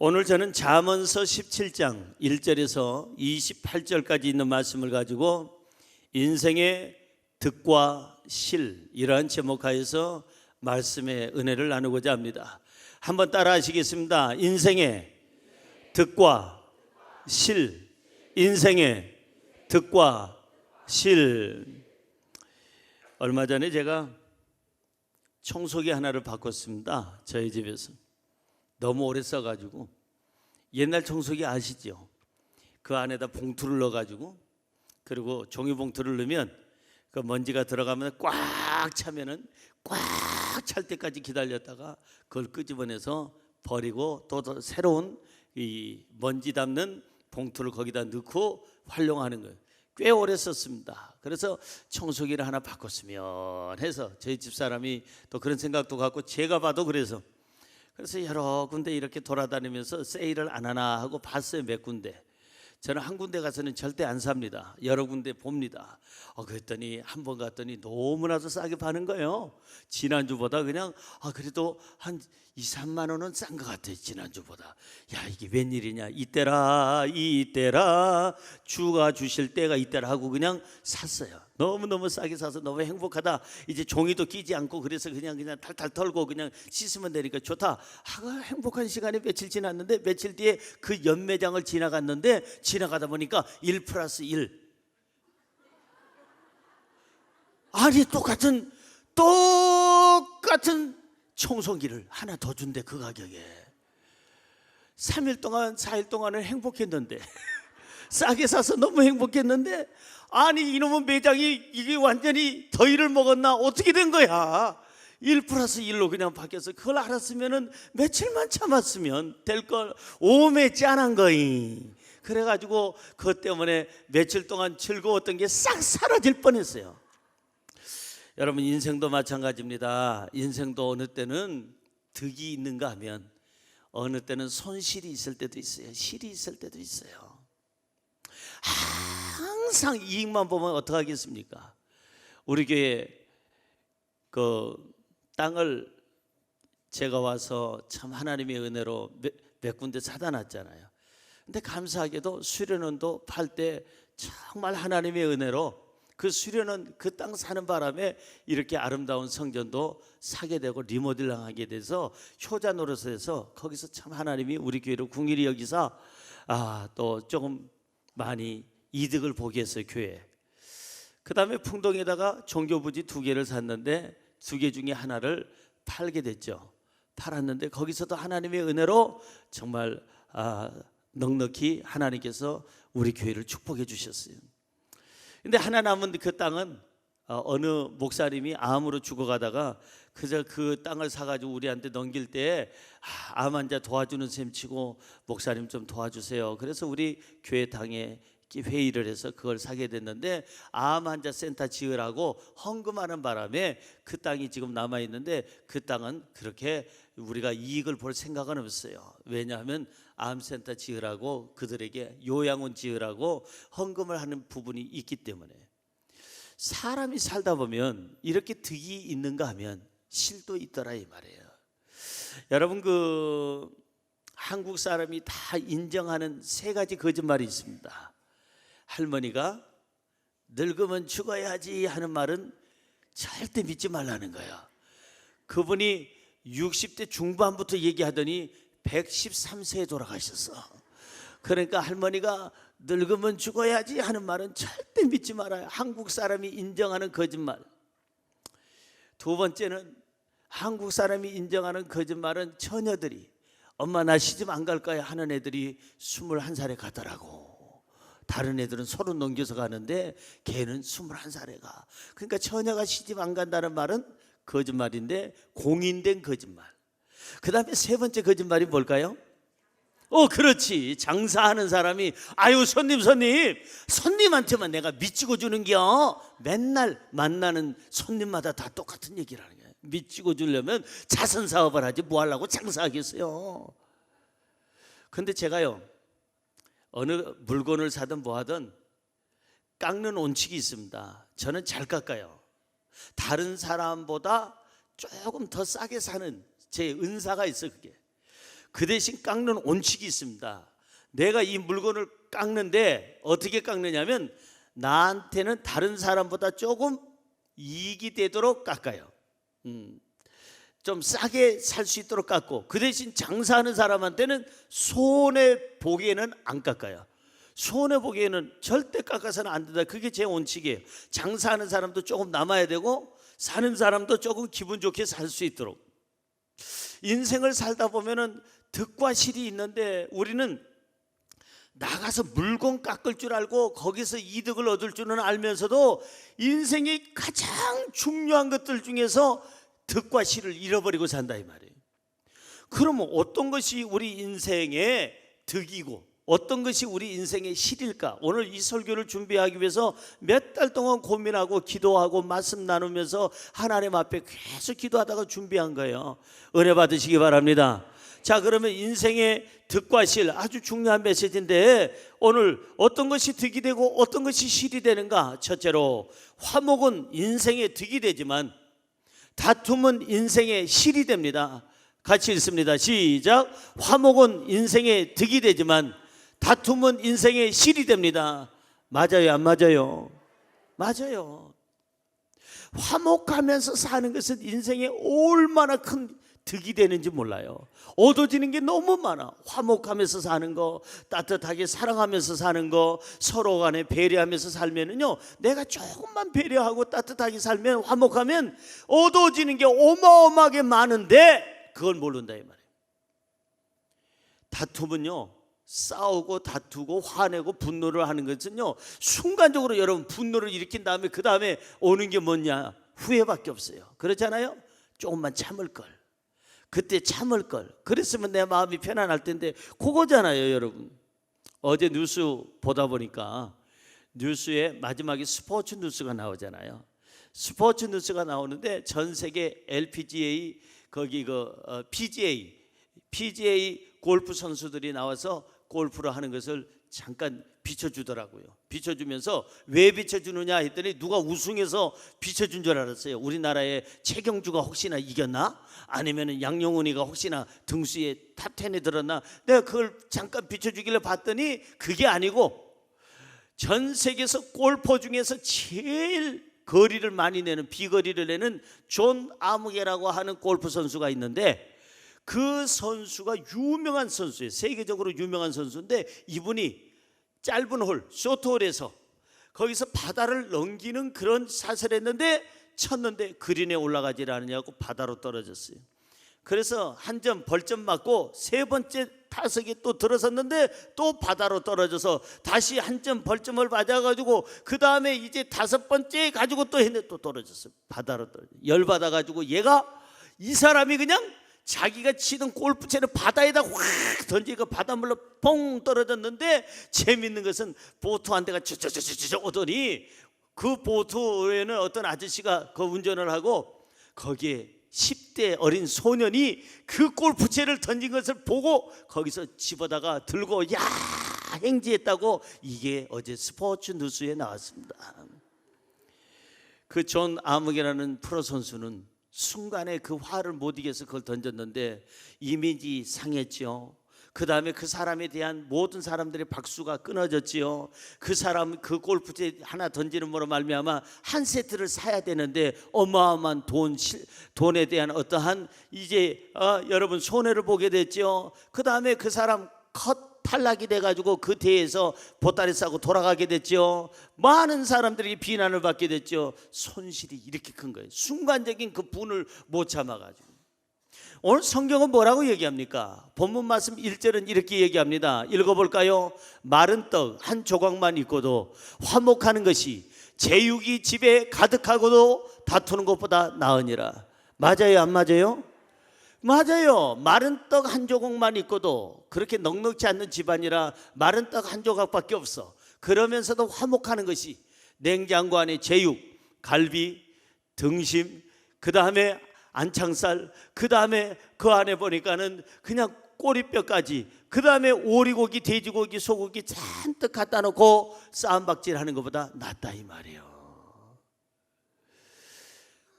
오늘 저는 잠언서 17장 1절에서 28절까지 있는 말씀을 가지고 인생의 득과 실, 이러한 제목하에서 말씀의 은혜를 나누고자 합니다. 한번 따라 하시겠습니다. 인생의 득과 실, 인생의 득과 실. 얼마 전에 제가 청소기 하나를 바꿨습니다. 저희 집에서 너무 오래 써가지고. 옛날 청소기 아시죠? 그 안에다 봉투를 넣어가지고, 그리고 종이봉투를 넣으면 그 먼지가 들어가면 꽉 차면은 꽉 찰 때까지 기다렸다가 그걸 끄집어내서 버리고 또 새로운 이 먼지 담는 봉투를 거기다 넣고 활용하는 거예요. 꽤 오래 썼습니다. 그래서 청소기를 하나 바꿨으면 해서 저희 집사람이 또 그런 생각도 갖고, 제가 봐도 그래서 여러 군데 이렇게 돌아다니면서 세일을 안 하나 하고 봤어요. 몇 군데. 저는 한 군데 가서는 절대 안 삽니다. 여러 군데 봅니다. 그랬더니 한 번 갔더니 너무나도 싸게 파는 거예요. 지난주보다 그냥 그래도 한 2, 3만 원은 싼 것 같아요. 지난주보다. 야, 이게 웬일이냐. 이때라 주가 주실 때가 이때라 하고 그냥 샀어요. 너무너무 싸게 사서 너무 행복하다. 이제 종이도 끼지 않고 그래서 그냥 탈탈 털고 그냥 씻으면 되니까 좋다. 행복한 시간이 며칠 지났는데, 며칠 뒤에 그 연매장을 지나가다 보니까 1+1. 아니 똑같은 청소기를 하나 더 준대. 그 가격에 3일 동안 4일 동안은 행복했는데 싸게 사서 너무 행복했는데, 아니 이놈의 매장이 이게 완전히 더위를 먹었나 어떻게 된 거야. 1+1로 그냥 바뀌어서, 그걸 알았으면은 며칠만 참았으면 될 걸 오매 짠한 거이. 그래가지고 그것 때문에 며칠 동안 즐거웠던 게 싹 사라질 뻔했어요. 여러분, 인생도 마찬가지입니다. 인생도 어느 때는 득이 있는가 하면 어느 때는 손실이 있을 때도 있어요. 실이 있을 때도 있어요. 항상 이익만 보면 어떡하겠습니까? 우리 교회 그 땅을 제가 와서 참 하나님의 은혜로 몇 군데 사다 놨잖아요. 근데 감사하게도 수련원도 팔 때 정말 하나님의 은혜로 그 수련원 그 땅 사는 바람에 이렇게 아름다운 성전도 사게 되고 리모델링하게 돼서 효자 노릇에서 거기서 참 하나님이 우리 교회를 궁일이 여기서 또 조금 많이 이득을 보게 했어요. 교회. 그 다음에 풍동에다가 종교부지 2개를 샀는데 2개 중에 하나를 팔게 됐죠. 팔았는데 거기서도 하나님의 은혜로 정말 넉넉히 하나님께서 우리 교회를 축복해 주셨어요. 근데 하나 남은 그 땅은 어느 목사님이 암으로 죽어가다가 그저 그 땅을 사가지고 우리한테 넘길 때 암 환자 도와주는 셈 치고 목사님 좀 도와주세요. 그래서 우리 교회 당에 회의를 해서 그걸 사게 됐는데, 암 환자 센터 지으라고 헌금하는 바람에 그 땅이 지금 남아 있는데, 그 땅은 그렇게 우리가 이익을 볼 생각은 없어요. 왜냐하면 암센터 지으라고, 그들에게 요양원 지으라고 헌금을 하는 부분이 있기 때문에. 사람이 살다 보면 이렇게 득이 있는가 하면 실도 있더라 이 말이에요. 여러분, 그 한국 사람이 다 인정하는 3가지 거짓말이 있습니다. 할머니가 늙으면 죽어야지 하는 말은 절대 믿지 말라는 거예요. 그분이 60대 중반부터 얘기하더니 113세에 돌아가셨어. 그러니까 할머니가 늙으면 죽어야지 하는 말은 절대 믿지 말아요. 한국 사람이 인정하는 거짓말. 2번째는 한국 사람이 인정하는 거짓말은 처녀들이 엄마 나 시집 안 갈 거야 하는 애들이 21살에 가더라고. 다른 애들은 30 넘겨서 가는데 걔는 21살에 가. 그러니까 처녀가 시집 안 간다는 말은 거짓말인데 공인된 거짓말. 그 다음에 3번째 거짓말이 뭘까요? 그렇지. 장사하는 사람이 손님한테만 내가 미치고 주는겨. 맨날 만나는 손님마다 다 똑같은 얘기를 하는 거예요. 미치고 주려면 자선사업을 하지 뭐 하려고 장사하겠어요. 근데 제가요, 어느 물건을 사든 뭐 하든 깎는 원칙이 있습니다. 저는 잘 깎아요. 다른 사람보다 조금 더 싸게 사는 제 은사가 있어요. 그 대신 깎는 원칙이 있습니다. 내가 이 물건을 깎는데 어떻게 깎느냐면 나한테는 다른 사람보다 조금 이익이 되도록 깎아요. 좀 싸게 살 수 있도록 깎고, 그 대신 장사하는 사람한테는 손해 보기에는 안 깎아요. 손해 보기에는 절대 깎아서는 안 된다. 그게 제 원칙이에요. 장사하는 사람도 조금 남아야 되고 사는 사람도 조금 기분 좋게 살 수 있도록. 인생을 살다 보면은 득과 실이 있는데 우리는 나가서 물건 깎을 줄 알고 거기서 이득을 얻을 줄은 알면서도 인생의 가장 중요한 것들 중에서 득과 실을 잃어버리고 산다 이 말이에요. 그러면 어떤 것이 우리 인생의 득이고 어떤 것이 우리 인생의 실일까? 오늘 이 설교를 준비하기 위해서 몇 달 동안 고민하고 기도하고 말씀 나누면서 하나님 앞에 계속 기도하다가 준비한 거예요. 은혜 받으시기 바랍니다. 자, 그러면 인생의 득과 실, 아주 중요한 메시지인데 오늘 어떤 것이 득이 되고 어떤 것이 실이 되는가? 첫째로 화목은 인생의 득이 되지만 다툼은 인생의 실이 됩니다. 같이 읽습니다. 시작. 화목은 인생의 득이 되지만 다툼은 인생의 실이 됩니다. 맞아요, 안 맞아요? 맞아요. 화목하면서 사는 것은 인생에 얼마나 큰 득이 되는지 몰라요. 얻어지는 게 너무 많아. 화목하면서 사는 거, 따뜻하게 사랑하면서 사는 거, 서로 간에 배려하면서 살면은요, 내가 조금만 배려하고 따뜻하게 살면, 화목하면 얻어지는 게 어마어마하게 많은데 그걸 모른다 이 말이에요. 다툼은요, 싸우고 다투고 화내고 분노를 하는 것은요, 순간적으로 여러분 분노를 일으킨 다음에 그 다음에 오는 게 뭐냐? 후회밖에 없어요. 그렇잖아요? 조금만 참을 걸, 그때 참을 걸, 그랬으면 내 마음이 편안할 텐데, 그거잖아요 여러분. 어제 뉴스 보다 보니까 뉴스에 마지막에 스포츠 뉴스가 나오잖아요. 스포츠 뉴스가 나오는데 전 세계 LPGA 거기 PGA 골프 선수들이 나와서 골프를 하는 것을 잠깐 비춰주더라고요. 비춰주면서 왜 비춰주느냐 했더니 누가 우승해서 비춰준 줄 알았어요. 우리나라의 최경주가 혹시나 이겼나? 아니면 양용훈이가 혹시나 등수에 탑10에 들었나? 내가 그걸 잠깐 비춰주길래 봤더니 그게 아니고 전 세계에서 골퍼 중에서 제일 거리를 많이 내는, 비거리를 내는 존 아무게라고 하는 골프 선수가 있는데, 그 선수가 유명한 선수예요. 세계적으로 유명한 선수인데 이분이 짧은 홀, 쇼트홀에서 거기서 바다를 넘기는 그런 샷을 했는데 쳤는데 그린에 올라가지 않느냐고 바다로 떨어졌어요. 그래서 한 점 벌점 맞고 세 번째 타석에 또 들어섰는데 또 바다로 떨어져서 다시 한 점 벌점을 맞아가지고 그 다음에 이제 다섯 번째 가지고 또 했는데 또 떨어졌어요. 바다로 떨어져. 열받아가지고 얘가, 이 사람이 그냥 자기가 치던 골프채를 바다에다 확 던지고 바닷물로 퐁 떨어졌는데, 재밌는 것은 보트 한 대가 쩌쩌쩌쩌 오더니 그 보트에는 어떤 아저씨가 그 운전을 하고 거기에 10대 어린 소년이 그 골프채를 던진 것을 보고 거기서 집어다가 들고 야 행지했다고, 이게 어제 스포츠 뉴스에 나왔습니다. 그 존 아무게라는 프로 선수는 순간에 그 화를 못 이겨서 그걸 던졌는데 이미지 상했죠. 그 다음에 그 사람에 대한 모든 사람들의 박수가 끊어졌지요. 그 사람 그 골프채 하나 던지는 거로 말미암아 한 세트를 사야 되는데 어마어마한 돈에 대한 어떠한 이제 여러분 손해를 보게 됐죠. 그 다음에 그 사람 탈락이 돼가지고 그 대회에서 보따리 싸고 돌아가게 됐죠. 많은 사람들이 비난을 받게 됐죠. 손실이 이렇게 큰 거예요. 순간적인 그 분을 못 참아가지고. 오늘 성경은 뭐라고 얘기합니까? 본문 말씀 1절은 이렇게 얘기합니다. 읽어볼까요? 마른 떡 한 조각만 있고도 화목하는 것이 제육이 집에 가득하고도 다투는 것보다 나으니라. 맞아요, 안 맞아요? 맞아요. 마른 떡 한 조각만 있고도 그렇게 넉넉지 않는 집안이라 마른 떡 한 조각밖에 없어. 그러면서도 화목하는 것이 냉장고 안에 제육, 갈비, 등심, 그 다음에 안창살, 그 다음에 그 안에 보니까는 그냥 꼬리뼈까지, 그 다음에 오리고기, 돼지고기, 소고기 잔뜩 갖다 놓고 싸움박질 하는 것보다 낫다 이 말이에요.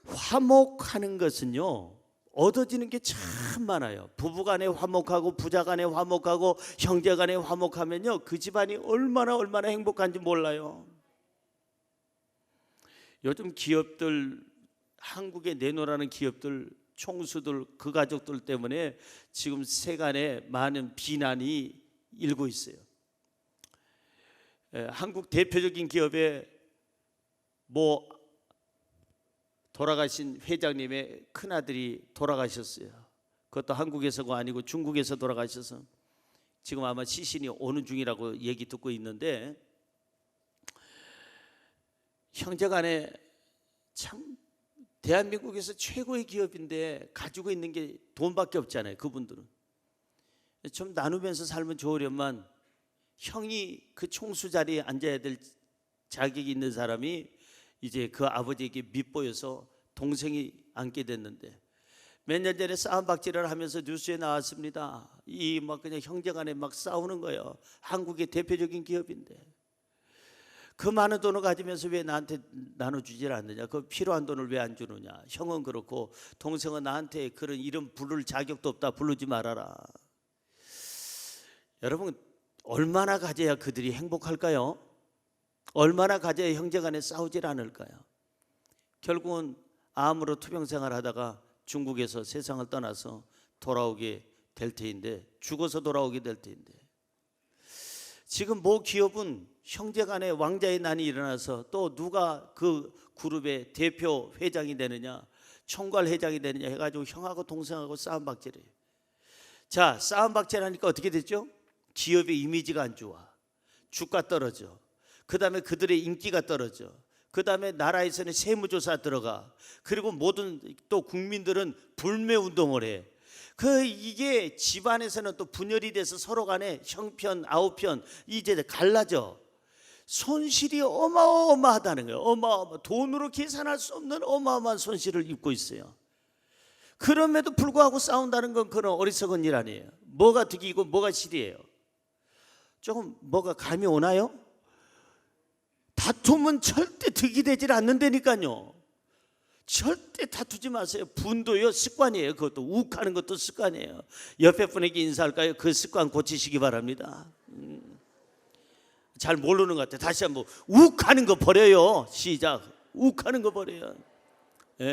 화목하는 것은요 얻어지는 게 참 많아요. 부부간에 화목하고 부자간에 화목하고 형제간에 화목하면요, 그 집안이 얼마나 행복한지 몰라요. 요즘 기업들, 한국에 내놓으라는 기업들, 총수들, 그 가족들 때문에 지금 세간에 많은 비난이 일고 있어요. 한국 대표적인 기업에 돌아가신 회장님의 큰아들이 돌아가셨어요. 그것도 한국에서가 아니고 중국에서 돌아가셔서 지금 아마 시신이 오는 중이라고 얘기 듣고 있는데, 형제간에 참 대한민국에서 최고의 기업인데 가지고 있는 게 돈밖에 없잖아요. 그분들은 좀 나누면서 살면 좋으련만 형이 그 총수 자리에 앉아야 될 자격이 있는 사람이 이제 그 아버지에게 밉보여서 동생이 앉게 됐는데, 몇 년 전에 싸움박질을 하면서 뉴스에 나왔습니다. 이 막 그냥 형제간에 막 싸우는 거예요. 한국의 대표적인 기업인데 그 많은 돈을 가지면서 왜 나한테 나눠주질 않느냐, 그 필요한 돈을 왜 안 주느냐, 형은 그렇고 동생은 나한테 그런 이름 부를 자격도 없다, 부르지 말아라. 여러분, 얼마나 가져야 그들이 행복할까요? 얼마나 가져야 형제간에 싸우질 않을까요? 결국은 암으로 투병생활 하다가 중국에서 세상을 떠나서 돌아오게 될 테인데, 죽어서 돌아오게 될 테인데, 지금 모 기업은 형제간에 왕자의 난이 일어나서 또 누가 그 그룹의 대표 회장이 되느냐, 총괄 회장이 되느냐 해가지고 형하고 동생하고 싸움박질해요. 자, 싸움박질하니까 어떻게 됐죠? 기업의 이미지가 안 좋아. 주가 떨어져. 그 다음에 그들의 인기가 떨어져. 그 다음에 나라에서는 세무조사 들어가. 그리고 모든 또 국민들은 불매운동을 해. 이게 집안에서는 또 분열이 돼서 서로 간에 형편 아우편 이제 갈라져. 손실이 어마어마하다는 거예요. 돈으로 계산할 수 없는 어마어마한 손실을 입고 있어요. 그럼에도 불구하고 싸운다는 건 그런 어리석은 일 아니에요. 뭐가 득이고 뭐가 실이에요? 조금 뭐가 감이 오나요? 다툼은 절대 득이 되질 않는다니까요. 절대 다투지 마세요. 분도요, 습관이에요. 그것도 욱하는 것도 습관이에요. 옆에 분에게 인사할까요? 그 습관 고치시기 바랍니다. 잘 모르는 것 같아요. 다시 한번 욱하는 거 버려요. 시작. 욱하는 거 버려요.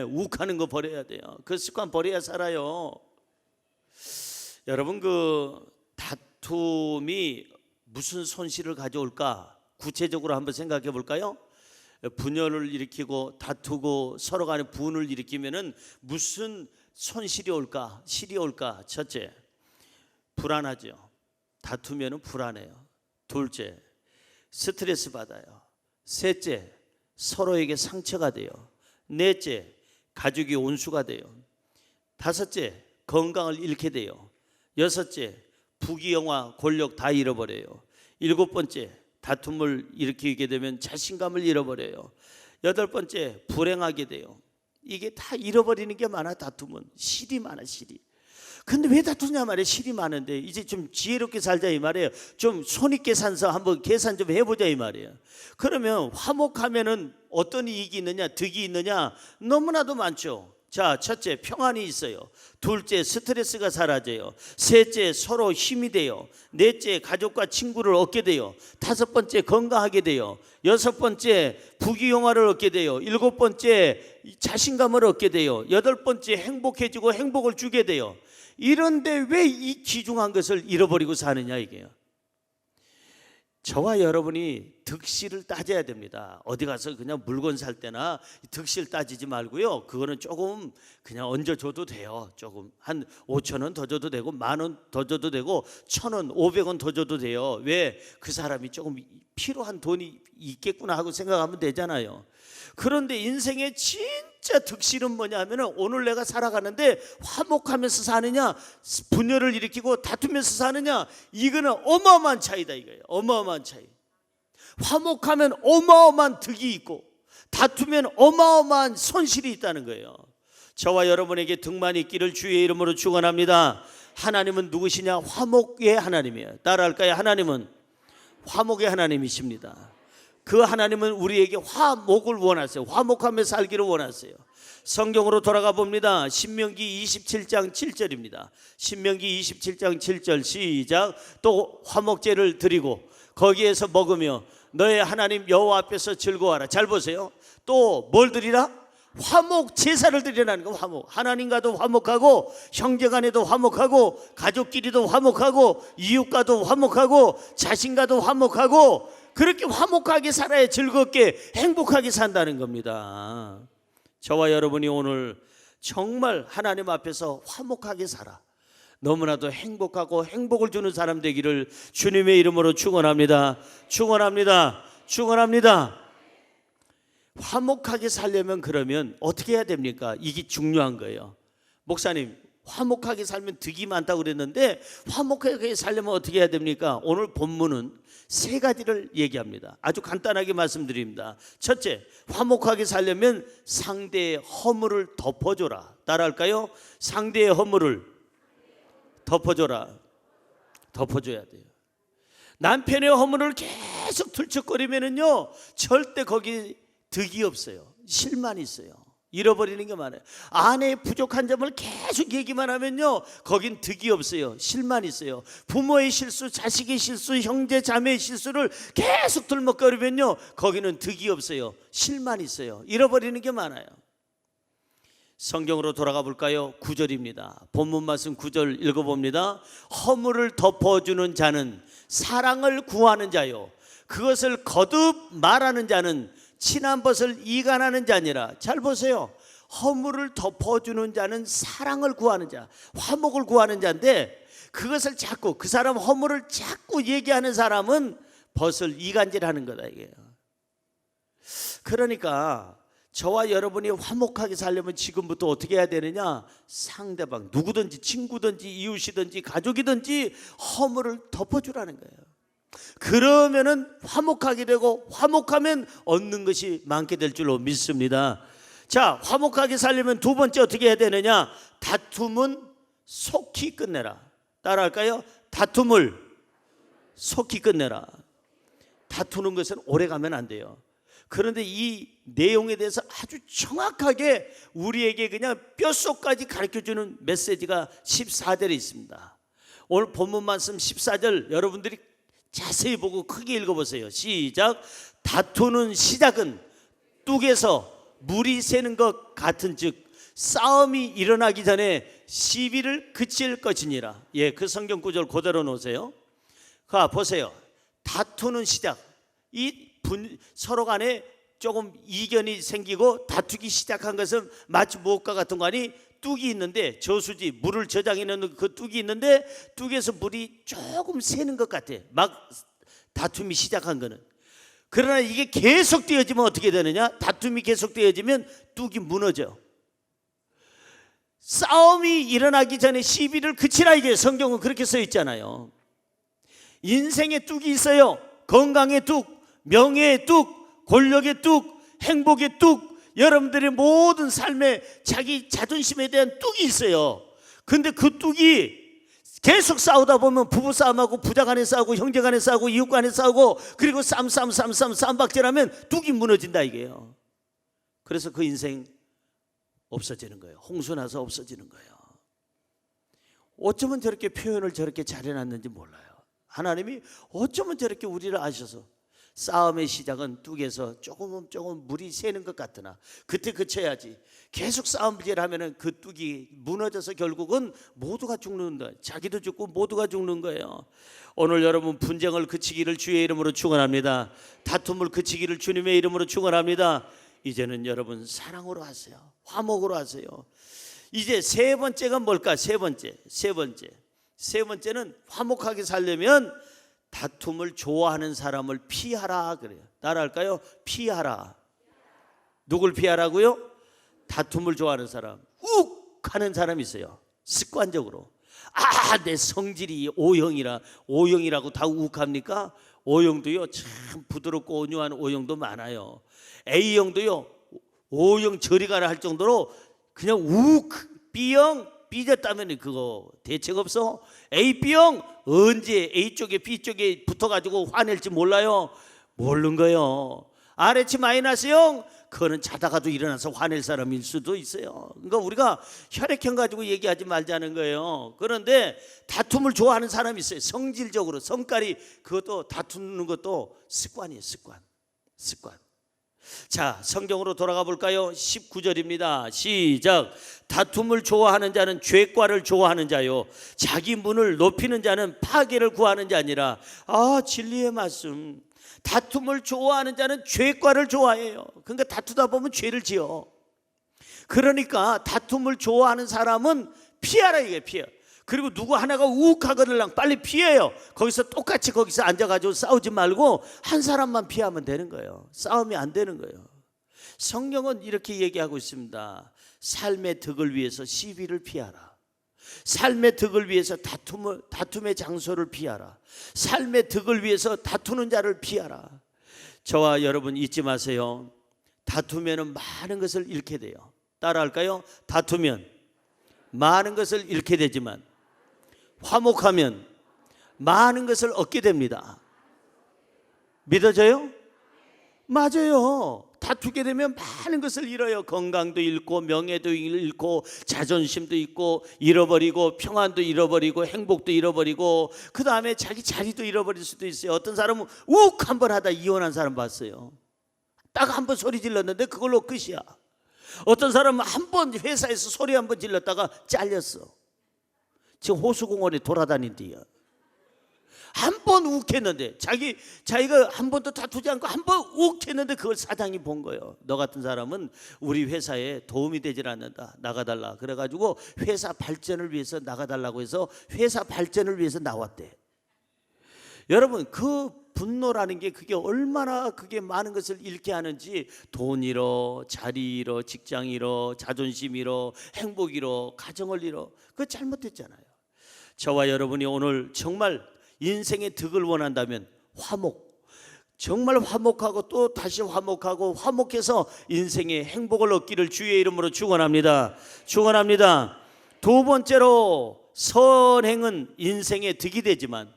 욱하는 거 버려야 돼요. 그 습관 버려야 살아요. 여러분, 그 다툼이 무슨 손실을 가져올까? 구체적으로 한번 생각해 볼까요? 분열을 일으키고 다투고 서로 간에 분을 일으키면은 무슨 손실이 올까? 실이 올까? 첫째, 불안하죠. 다투면은 불안해요. 둘째, 스트레스 받아요. 셋째, 서로에게 상처가 돼요. 넷째, 가족이 온수가 돼요. 다섯째, 건강을 잃게 돼요. 여섯째, 부귀영화, 권력 다 잃어버려요. 일곱 번째, 다툼을 일으키게 되면 자신감을 잃어버려요. 여덟 번째, 불행하게 돼요. 이게 다 잃어버리는 게 많아. 다툼은 실이 많아, 실이. 근데 왜 다투냐 말이에요. 실이 많은데 이제 좀 지혜롭게 살자 이 말이에요. 좀 손익 계산서 한번 계산 좀 해보자 이 말이에요. 그러면 화목하면은 어떤 이익이 있느냐, 득이 있느냐? 너무나도 많죠. 자, 첫째, 평안이 있어요. 둘째, 스트레스가 사라져요. 셋째, 서로 힘이 돼요. 넷째, 가족과 친구를 얻게 돼요. 다섯 번째, 건강하게 돼요. 여섯 번째, 부귀영화를 얻게 돼요. 일곱 번째, 자신감을 얻게 돼요. 여덟 번째, 행복해지고 행복을 주게 돼요. 이런데 왜 이 귀중한 것을 잃어버리고 사느냐 이게요. 저와 여러분이 득실을 따져야 됩니다. 어디 가서 그냥 물건 살 때나 득실 따지지 말고요. 그거는 조금 그냥 얹어줘도 돼요. 조금 한 5,000원 더 줘도 되고 10,000원 더 줘도 되고 1,000원, 500원 더 줘도 돼요. 왜? 그 사람이 조금 필요한 돈이 있겠구나 하고 생각하면 되잖아요. 그런데 인생의 진짜 득실은 뭐냐면은 오늘 내가 살아가는데 화목하면서 사느냐, 분열을 일으키고 다투면서 사느냐, 이거는 어마어마한 차이다 이거예요. 어마어마한 차이. 화목하면 어마어마한 득이 있고 다투면 어마어마한 손실이 있다는 거예요. 저와 여러분에게 득만 있기를 주의 이름으로 축원합니다. 하나님은 누구시냐? 화목의 하나님이에요. 따라할까요? 하나님은 화목의 하나님이십니다. 그 하나님은 우리에게 화목을 원하세요. 화목하며 살기를 원하세요. 성경으로 돌아가 봅니다. 신명기 27장 7절입니다. 신명기 27장 7절 시작. 또 화목제를 드리고 거기에서 먹으며 너의 하나님 여호와 앞에서 즐거워하라. 잘 보세요. 또 뭘 드리라? 화목 제사를 드리라는 거. 화목. 하나님과도 화목하고 형제간에도 화목하고 가족끼리도 화목하고 이웃과도 화목하고 자신과도 화목하고 그렇게 화목하게 살아야 즐겁게 행복하게 산다는 겁니다. 저와 여러분이 오늘 정말 하나님 앞에서 화목하게 살아 너무나도 행복하고 행복을 주는 사람 되기를 주님의 이름으로 축원합니다. 축원합니다. 축원합니다. 화목하게 살려면 그러면 어떻게 해야 됩니까? 이게 중요한 거예요. 목사님, 화목하게 살면 득이 많다고 그랬는데 화목하게 살려면 어떻게 해야 됩니까? 오늘 본문은 세 가지를 얘기합니다. 아주 간단하게 말씀드립니다. 첫째, 화목하게 살려면 상대의 허물을 덮어줘라. 따라할까요? 상대의 허물을 덮어줘라. 덮어줘야 돼요. 남편의 허물을 계속 들쩍거리면은요 절대 거기 득이 없어요. 실만 있어요. 잃어버리는 게 많아요. 아내의 부족한 점을 계속 얘기만 하면요 거긴 득이 없어요. 실만 있어요. 부모의 실수, 자식의 실수, 형제 자매의 실수를 계속 들먹거리면요 거기는 득이 없어요. 실만 있어요. 잃어버리는 게 많아요. 성경으로 돌아가 볼까요? 9절입니다. 본문 말씀 9절 읽어봅니다. 허물을 덮어주는 자는 사랑을 구하는 자요 그것을 거듭 말하는 자는 친한 벗을 이간하는 자니라. 잘 보세요. 허물을 덮어주는 자는 사랑을 구하는 자, 화목을 구하는 자인데 그것을 자꾸 그 사람 허물을 자꾸 얘기하는 사람은 벗을 이간질하는 거다 이게요. 그러니까 저와 여러분이 화목하게 살려면 지금부터 어떻게 해야 되느냐? 상대방 누구든지 친구든지 이웃이든지 가족이든지 허물을 덮어주라는 거예요. 그러면은 화목하게 되고 화목하면 얻는 것이 많게 될 줄로 믿습니다. 자, 화목하게 살려면 두 번째 어떻게 해야 되느냐? 다툼은 속히 끝내라. 따라할까요? 다툼을 속히 끝내라. 다투는 것은 오래 가면 안 돼요. 그런데 이 내용에 대해서 아주 정확하게 우리에게 그냥 뼛속까지 가르쳐주는 메시지가 14절에 있습니다. 오늘 본문 말씀 14절 여러분들이 자세히 보고 크게 읽어보세요. 시작. 다투는 시작은 뚝에서 물이 새는 것 같은즉 싸움이 일어나기 전에 시비를 그칠 것이니라. 예, 그 성경 구절 그대로 놓으세요. 가 보세요. 다투는 시작. 서로 간에 조금 이견이 생기고 다투기 시작한 것은 마치 무엇과 같은 거 아니? 뚝이 있는데 저수지 물을 저장해 놓는 그 뚝이 있는데 뚝에서 물이 조금 새는 것 같아. 막 다툼이 시작한 거는. 그러나 이게 계속 되어지면 어떻게 되느냐? 다툼이 계속 되어지면 뚝이 무너져. 싸움이 일어나기 전에 시비를 그치라 이게 성경은 그렇게 써 있잖아요. 인생의 뚝이 있어요. 건강의 뚝, 명예의 뚝, 권력의 뚝, 행복의 뚝, 여러분들의 모든 삶에 자기 자존심에 대한 뚝이 있어요. 근데 그 뚝이 계속 싸우다 보면 부부싸움하고 부자간에 싸우고 형제간에 싸우고 이웃간에 싸우고 그리고 싸움박질하면 뚝이 무너진다 이게요. 그래서 그 인생 없어지는 거예요. 홍수 나서 없어지는 거예요. 어쩌면 저렇게 표현을 저렇게 잘해놨는지 몰라요. 하나님이 어쩌면 저렇게 우리를 아셔서 싸움의 시작은 뚝에서 조금 물이 새는 것 같으나 그때 그쳐야지. 계속 싸움질하면은 그 뚝이 무너져서 결국은 모두가 죽는다. 자기도 죽고 모두가 죽는 거예요. 오늘 여러분 분쟁을 그치기를 주의 이름으로 축원합니다. 다툼을 그치기를 주님의 이름으로 축원합니다. 이제는 여러분 사랑으로 하세요. 화목으로 하세요. 이제 세 번째가 뭘까? 세 번째는 화목하게 살려면 다툼을 좋아하는 사람을 피하라 그래요. 따라할까요? 피하라. 누굴 피하라고요? 다툼을 좋아하는 사람. 욱 하는 사람이 있어요. 습관적으로. 내 성질이 O형이라고 다 욱합니까? O형도요 참 부드럽고 온유한 O형도 많아요. A형도요 O형 저리 가라 할 정도로 그냥 B형 삐졌다면 그거 대책 없어. A, B형 언제 A 쪽에 B 쪽에 붙어가지고 화낼지 몰라요. 모르는 거예요. RH 마이너스 0, 그거는 자다가도 일어나서 화낼 사람일 수도 있어요. 그러니까 우리가 혈액형 가지고 얘기하지 말자는 거예요. 그런데 다툼을 좋아하는 사람이 있어요. 성질적으로 성깔이, 그것도 다투는 것도 습관이에요. 습관. 자, 성경으로 돌아가 볼까요? 19절입니다. 시작. 다툼을 좋아하는 자는 죄과를 좋아하는 자요, 자기 문을 높이는 자는 파괴를 구하는 자 아니라. 진리의 말씀. 다툼을 좋아하는 자는 죄과를 좋아해요. 그러니까 다투다 보면 죄를 지어. 그러니까 다툼을 좋아하는 사람은 피하라, 이게 피해. 그리고 누구 하나가 우욱하거들랑 빨리 피해요. 거기서 똑같이 거기서 앉아가지고 싸우지 말고 한 사람만 피하면 되는 거예요. 싸움이 안 되는 거예요. 성경은 이렇게 얘기하고 있습니다. 삶의 덕을 위해서 시비를 피하라. 삶의 덕을 위해서 다툼의 장소를 피하라. 삶의 덕을 위해서 다투는 자를 피하라. 저와 여러분 잊지 마세요. 다투면 많은 것을 잃게 돼요. 따라할까요? 다투면 많은 것을 잃게 되지만 화목하면 많은 것을 얻게 됩니다. 믿어져요? 맞아요. 다투게 되면 많은 것을 잃어요. 건강도 잃고 명예도 잃고 자존심도 잃고 잃어버리고 평안도 잃어버리고 행복도 잃어버리고 그 다음에 자기 자리도 잃어버릴 수도 있어요. 어떤 사람은 욱 한 번 하다 이혼한 사람 봤어요. 딱 한 번 소리 질렀는데 그걸로 끝이야. 어떤 사람은 한 번 회사에서 소리 한 번 질렀다가 잘렸어. 지금 호수공원에 돌아다닌대요. 한 번 욱했는데 자기가 한 번도 다투지 않고 한 번 욱했는데 그걸 사장이 본 거예요. 너 같은 사람은 우리 회사에 도움이 되질 않는다, 나가달라. 그래가지고 회사 발전을 위해서 나가달라고 해서 회사 발전을 위해서 나왔대. 여러분, 그 분노라는 게 그게 얼마나 그게 많은 것을 잃게 하는지, 돈 잃어, 자리 잃어, 직장 잃어, 자존심 잃어, 행복 잃어, 가정을 잃어. 그거 잘못됐잖아요. 저와 여러분이 오늘 정말 인생의 덕을 원한다면 정말 화목하고 또 다시 화목하고 화목해서 인생의 행복을 얻기를 주의 이름으로 축원합니다. 두 번째로, 선행은 인생의 덕이 되지만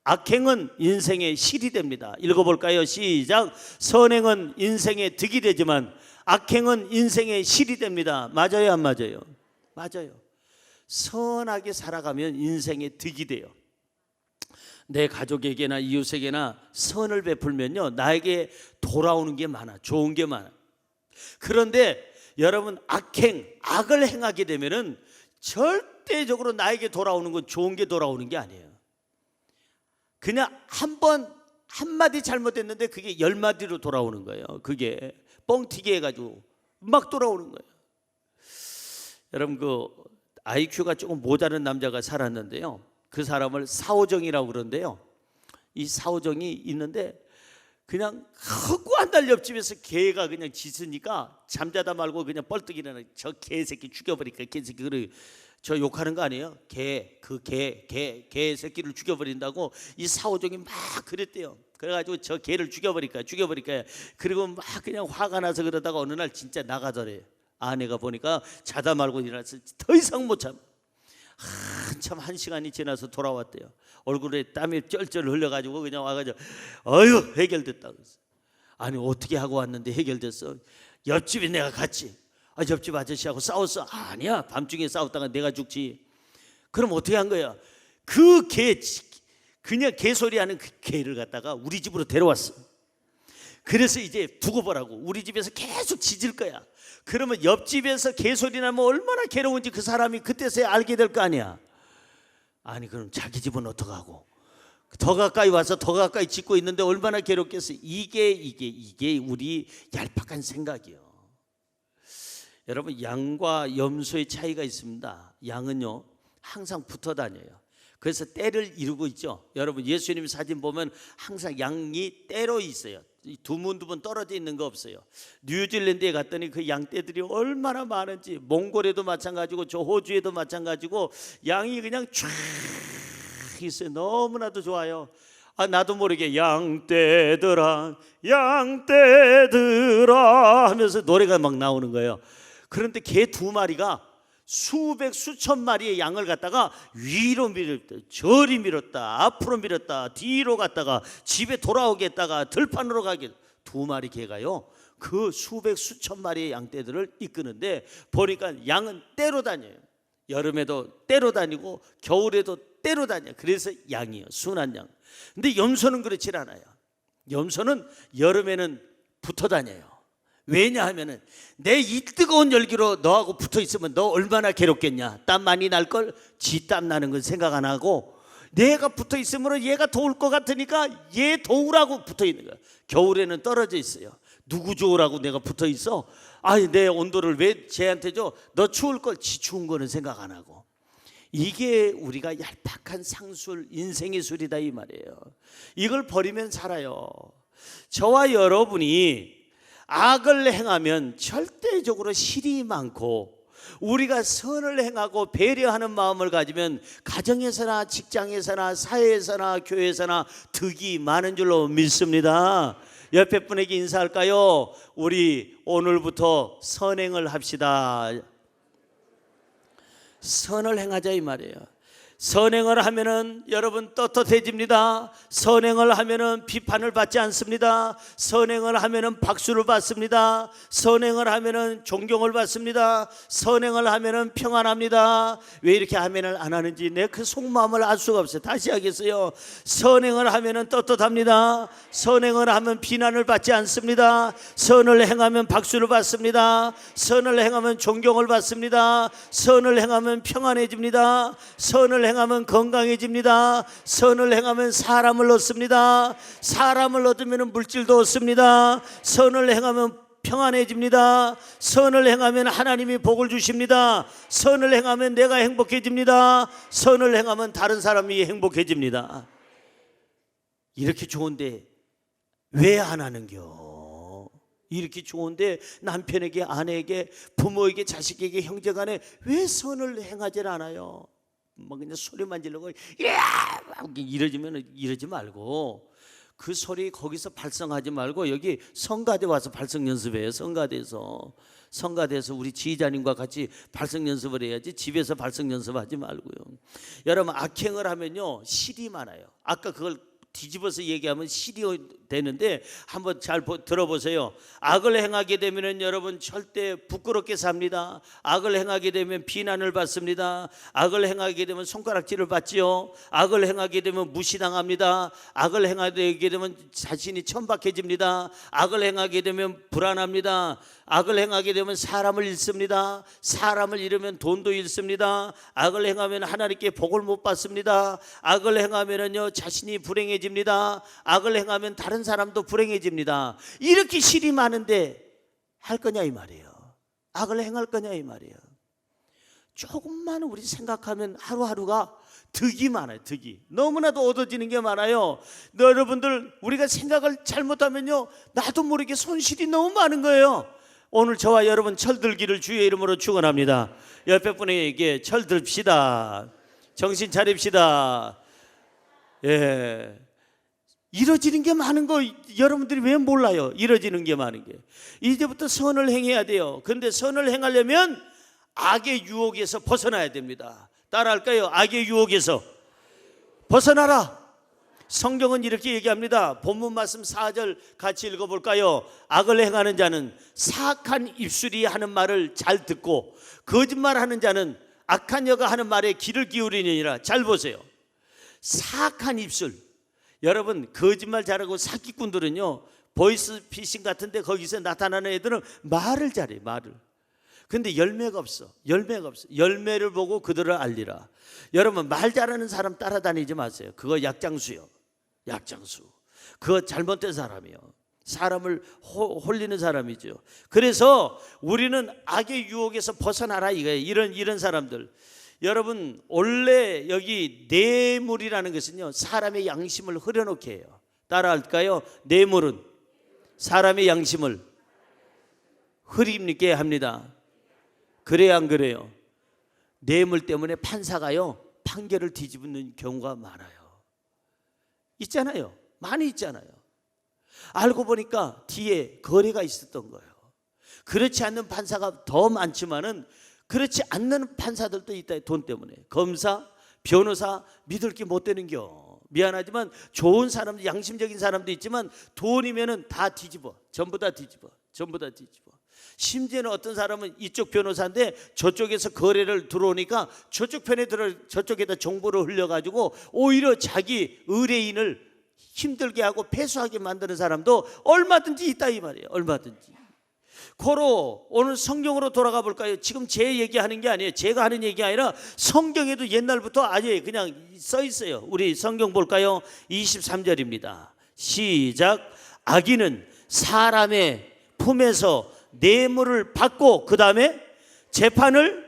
악행은 인생의 실이 됩니다. 읽어볼까요? 시작. 선행은 인생의 덕이 되지만 악행은 인생의 실이 됩니다. 맞아요, 안 맞아요? 맞아요. 선하게 살아가면 인생의 덕이 돼요. 내 가족에게나 이웃에게나 선을 베풀면요, 나에게 돌아오는 게 많아. 좋은 게 많아. 그런데 여러분, 악을 행하게 되면은 절대적으로 나에게 돌아오는 건 좋은 게 돌아오는 게 아니에요. 그냥 한마디 잘못했는데 그게 10마디로 돌아오는 거예요. 그게 뻥튀기 해가지고 막 돌아오는 거예요. 여러분, 그 IQ가 조금 모자른 남자가 살았는데요, 그 사람을 사오정이라고 그러는데요, 이 사오정이 있는데 그냥 허구한 달 옆집에서 개가 그냥 짖으니까 잠자다 말고 그냥 뻘떡 일어나, 저 개새끼 죽여버릴까, 개새끼. 그래, 저 욕하는 거 아니에요? 개새끼를 죽여버린다고 이 사오정이 막 그랬대요. 그래가지고 저 개를 죽여버릴까. 그리고 막 그냥 화가 나서 그러다가 어느 날 진짜 나가더래요. 아내가 보니까 자다 말고 일어나서 더 이상 못 참. 한참 1시간이 지나서 돌아왔대요. 얼굴에 땀이 쩔쩔 흘려가지고 그냥 와가지고 어휴, 해결됐다 그랬어. 아니, 어떻게 하고 왔는데 해결됐어? 옆집에 내가 갔지. 옆집 아저씨하고 싸웠어. 아니야, 밤중에 싸웠다가 내가 죽지. 그럼 어떻게 한 거야? 그 개, 그냥 개소리하는 그 개를 갖다가 우리 집으로 데려왔어. 그래서 이제 두고 보라고. 우리 집에서 계속 짖을 거야. 그러면 옆집에서 개소리 나면 얼마나 괴로운지 그 사람이 그때서야 알게 될 거 아니야. 아니, 그럼 자기 집은 어떡하고? 더 가까이 와서 더 가까이 짖고 있는데 얼마나 괴롭겠어. 이게 우리 얄팍한 생각이요. 여러분, 양과 염소의 차이가 있습니다. 양은요, 항상 붙어 다녀요. 그래서 떼를 이루고 있죠. 여러분, 예수님 사진 보면 항상 양이 떼로 있어요. 두문두문 떨어져 있는 거 없어요. 뉴질랜드에 갔더니 그 양떼들이 얼마나 많은지, 몽골에도 마찬가지고 저 호주에도 마찬가지고 양이 그냥 쫙 있어요. 너무나도 좋아요. 나도 모르게 양떼들아 하면서 노래가 막 나오는 거예요. 그런데 개 2마리가 수백 수천 마리의 양을 갖다가 위로 밀었다, 저리 밀었다, 앞으로 밀었다, 뒤로 갔다가 집에 돌아오겠다가 들판으로 가게. 2마리 개가요 그 수백 수천 마리의 양떼들을 이끄는데 보니까 양은 떼로 다녀요. 여름에도 떼로 다니고 겨울에도 떼로 다녀요. 그래서 양이요, 순한 양. 근데 염소는 그렇지 않아요. 염소는 여름에는 붙어 다녀요. 왜냐하면은 내 이 뜨거운 열기로 너하고 붙어 있으면 너 얼마나 괴롭겠냐. 땀 많이 날 걸. 지 땀 나는 건 생각 안 하고 내가 붙어 있으면 얘가 더울 것 같으니까 얘 더우라고 붙어 있는 거야. 겨울에는 떨어져 있어요. 누구 좋으라고 내가 붙어 있어? 아니 내 온도를 왜 쟤한테 줘? 너 추울 걸. 지 추운 거는 생각 안 하고. 이게 우리가 얄팍한 상술, 인생의 술이다 이 말이에요. 이걸 버리면 살아요. 저와 여러분이 악을 행하면 절대적으로 실이 많고, 우리가 선을 행하고 배려하는 마음을 가지면 가정에서나 직장에서나 사회에서나 교회에서나 득이 많은 줄로 믿습니다. 옆에 분에게 인사할까요? 우리 오늘부터 선행을 합시다. 선을 행하자 이 말이에요. 선행을 하면은 여러분 떳떳해집니다. 선행을 하면은 비판을 받지 않습니다. 선행을 하면은 박수를 받습니다. 선행을 하면은 존경을 받습니다. 선행을 하면은 평안합니다. 왜 이렇게 아멘을 안 하는지 내 그 속마음을 알 수가 없어요. 다시 하겠어요. 선행을 하면은 떳떳합니다. 선행을 하면 비난을 받지 않습니다. 선을 행하면 박수를 받습니다. 선을 행하면 존경을 받습니다. 선을 행하면 평안해집니다. 선을 행하면 건강해집니다. 선을 행하면 사람을 얻습니다. 사람을 얻으면 물질도 얻습니다. 선을 행하면 평안해집니다. 선을 행하면 하나님이 복을 주십니다. 선을 행하면 내가 행복해집니다. 선을 행하면 다른 사람이 행복해집니다. 이렇게 좋은데 왜 안 하는겨? 이렇게 좋은데 남편에게, 아내에게, 부모에게, 자식에게, 형제간에 왜 선을 행하지 않아요? 뭐 그냥 소리만 지르고 이러지 말고, 그 소리 거기서 발성하지 말고 여기 성가대 와서 발성 연습해요. 성가대에서 우리 지휘자님과 같이 발성 연습을 해야지 집에서 발성 연습하지 말고요. 여러분 악행을 하면요 실이 많아요. 아까 그걸 뒤집어서 얘기하면 실이 되는데 한번 잘 들어보세요. 악을 행하게 되면 여러분 절대 부끄럽게 삽니다. 악을 행하게 되면 비난을 받습니다. 악을 행하게 되면 손가락질을 받지요. 악을 행하게 되면 무시당합니다. 악을 행하게 되면 자신이 천박해집니다. 악을 행하게 되면 불안합니다. 악을 행하게 되면 사람을 잃습니다. 사람을 잃으면 돈도 잃습니다. 악을 행하면 하나님께 복을 못 받습니다. 악을 행하면요 자신이 불행해집니다. 악을 행하면 다른 사람도 불행해집니다. 이렇게 실이 많은데 할 거냐 이 말이에요. 악을 행할 거냐 이 말이에요. 조금만 우리 생각하면 하루하루가 득이 많아요. 득이 너무나도 얻어지는 게 많아요. 여러분들 우리가 생각을 잘못하면요 나도 모르게 손실이 너무 많은 거예요. 오늘 저와 여러분 철들기를 주의 이름으로 축원합니다. 옆에 분에게 철듭시다. 정신 차립시다. 예. 이뤄지는 게 많은 거 여러분들이 왜 몰라요? 이뤄지는 게 많은 게. 이제부터 선을 행해야 돼요. 그런데 선을 행하려면 악의 유혹에서 벗어나야 됩니다. 따라할까요? 악의 유혹에서 벗어나라. 성경은 이렇게 얘기합니다. 본문 말씀 4절 같이 읽어볼까요? 악을 행하는 자는 사악한 입술이 하는 말을 잘 듣고 거짓말하는 자는 악한 여가 하는 말에 귀를 기울이느니라. 잘 보세요. 사악한 입술. 여러분 거짓말 잘하고 사기꾼들은요 보이스피싱 같은데 거기서 나타나는 애들은 말을 잘해. 말을. 근데 열매가 없어. 열매를 보고 그들을 알리라. 여러분 말 잘하는 사람 따라다니지 마세요. 그거 약장수요. 그거 잘못된 사람이요. 사람을 홀리는 사람이죠. 그래서 우리는 악의 유혹에서 벗어나라 이거예요. 이런 사람들. 여러분 원래 여기 뇌물이라는 것은요 사람의 양심을 흐려놓게 해요. 따라할까요? 뇌물은 사람의 양심을 흐리게 합니다. 그래야 안 그래요? 뇌물 때문에 판사가요 판결을 뒤집는 경우가 많아요. 있잖아요. 많이 있잖아요. 알고 보니까 뒤에 거래가 있었던 거예요. 그렇지 않는 판사가 더 많지만은 그렇지 않는 판사들도 있다. 돈 때문에. 검사, 변호사 믿을 게 못 되는겨. 미안하지만 좋은 사람도, 양심적인 사람도 있지만 돈이면은 다 뒤집어. 전부 다 뒤집어. 전부 다 뒤집어. 심지어는 어떤 사람은 이쪽 변호사인데 저쪽에서 거래를 들어오니까 저쪽 편에 저쪽에다 정보를 흘려가지고 오히려 자기 의뢰인을 힘들게 하고 패소하게 만드는 사람도 얼마든지 있다 이 말이에요. 얼마든지. 고로 오늘 성경으로 돌아가 볼까요? 지금 제 얘기하는 게 아니에요. 제가 하는 얘기 아니라 성경에도 옛날부터 아주 그냥 써 있어요. 우리 성경 볼까요? 23절입니다. 시작. 악인은 사람의 품에서 뇌물을 받고 그 다음에 재판을